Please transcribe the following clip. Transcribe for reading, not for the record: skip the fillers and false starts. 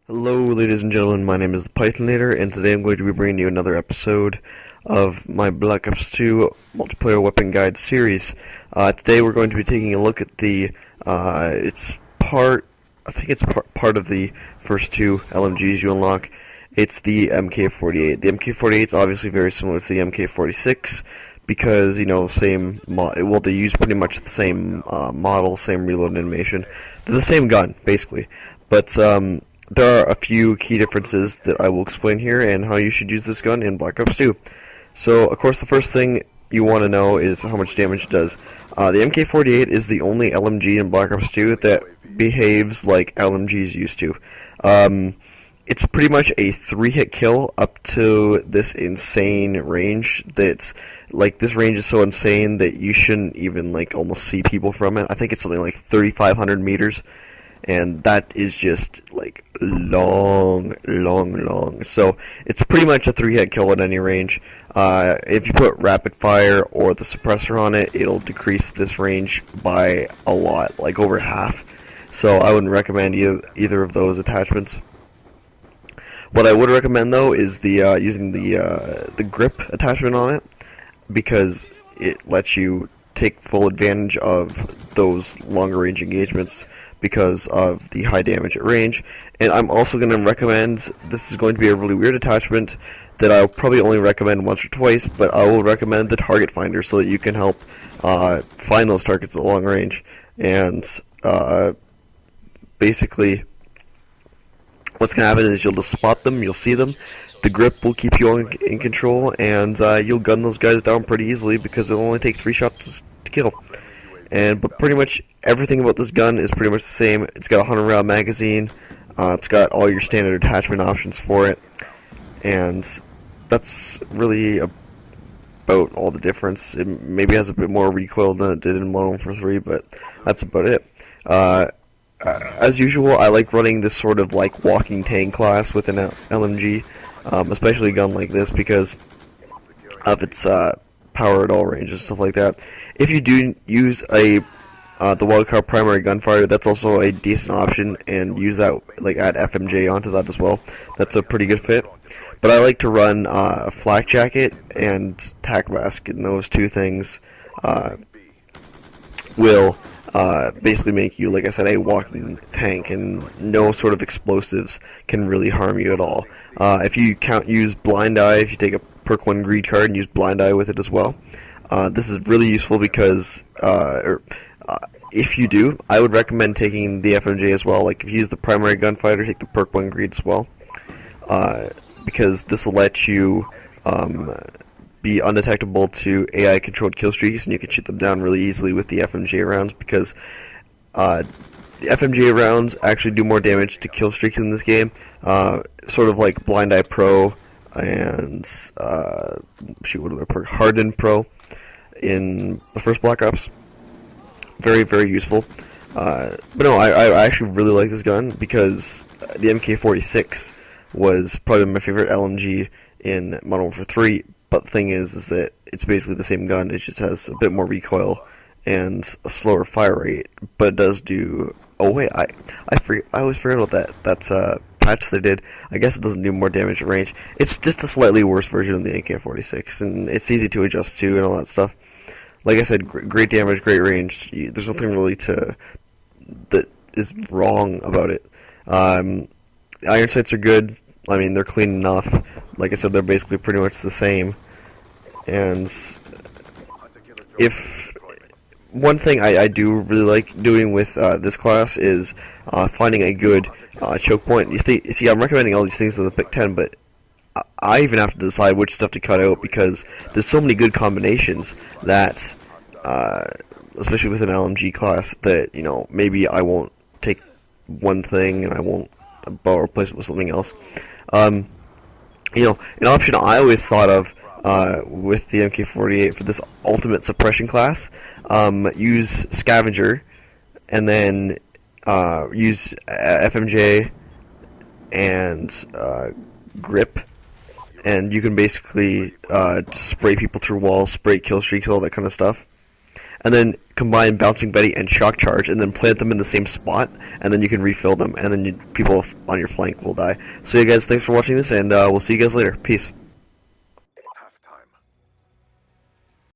Hello, ladies and gentlemen. My name is the Pythonator, and today I'm going to be bringing you another episode of my Black Ops 2 Multiplayer Weapon Guide series. Today we're going to be taking a look at I think it's part of the first two LMGs you unlock. It's the MK48. The MK48 is obviously very similar to the MK46 because, they use pretty much the same model, same reload animation. They're the same gun, basically. But, there are a few key differences that I will explain here and how you should use this gun in Black Ops 2. So, of course, the first thing you want to know is how much damage it does. The MK48 is the only LMG in Black Ops 2 that behaves like LMGs used to. It's pretty much a 3-hit kill up to this insane range that's, this range is so insane that you shouldn't even, almost see people from it. I think it's something like 3,500 meters. And that is just, long. So, it's pretty much a 3-hit kill at any range. If you put rapid fire or the suppressor on it, it'll decrease this range by a lot, over half. So, I wouldn't recommend either of those attachments. What I would recommend, though, is using the grip attachment on it, because it lets you take full advantage of those longer range engagements because of the high damage at range. And I'm also going to recommend, this is going to be a really weird attachment that I'll probably only recommend once or twice, but I will recommend the target finder so that you can help find those targets at long range. And basically, what's going to happen is you'll just spot them, you'll see them, the grip will keep you in control, and you'll gun those guys down pretty easily because it'll only take 3 shots to kill. But pretty much everything about this gun is pretty much the same. It's got a 100-round magazine. It's got all your standard attachment options for it, and that's really about all the difference. It maybe has a bit more recoil than it did in Modern Warfare 3, but that's about it. As usual, I like running this sort of walking tank class with an LMG, especially a gun like this because of its power at all ranges and stuff like that. If you do use the wildcard primary gunfighter, that's also a decent option, and use that, add FMJ onto that as well. That's a pretty good fit. But I like to run flak jacket and tac mask, and those two things will basically make you, like I said, a walking tank, and no sort of explosives can really harm you at all. If you use blind eye, if you take a perk 1 greed card and use blind eye with it as well, this is really useful because if you do, I would recommend taking the FMJ as well. If you use the primary gunfighter, take the perk 1 greed as well, because this will let you be undetectable to AI controlled kill streaks, and you can shoot them down really easily with the FMJ rounds, because the FMJ rounds actually do more damage to kill streaks in this game, sort of like Blind Eye Pro and what other perk? Hardened Pro in the first Black Ops. Very, very useful. But no, I actually really like this gun because the MK46 was probably my favorite LMG in Modern Warfare 3. But the thing is that it's basically the same gun. It just has a bit more recoil and a slower fire rate. But it does do. Oh wait, I always forget about that. That's patch they did. I guess it doesn't do more damage at range. It's just a slightly worse version of the AK-46, and it's easy to adjust to and all that stuff. Like I said, great damage, great range. There's nothing really that is wrong about it. Iron sights are good. I mean, they're clean enough. Like I said, they're basically pretty much the same. And if one thing I do really like doing with this class is finding a good choke point. You see, I'm recommending all these things in the pick 10, but I even have to decide which stuff to cut out because there's so many good combinations that, especially with an LMG class, that maybe I won't take one thing and I won't replace it with something else. An option I always thought of with the MK48 for this ultimate suppression class, use Scavenger, and then use FMJ and grip, and you can basically spray people through walls, spray kill streaks, all that kind of stuff. And then combine Bouncing Betty and Shock Charge, and then plant them in the same spot, and then you can refill them, and then people on your flank will die. So yeah, guys, thanks for watching this, and we'll see you guys later. Peace.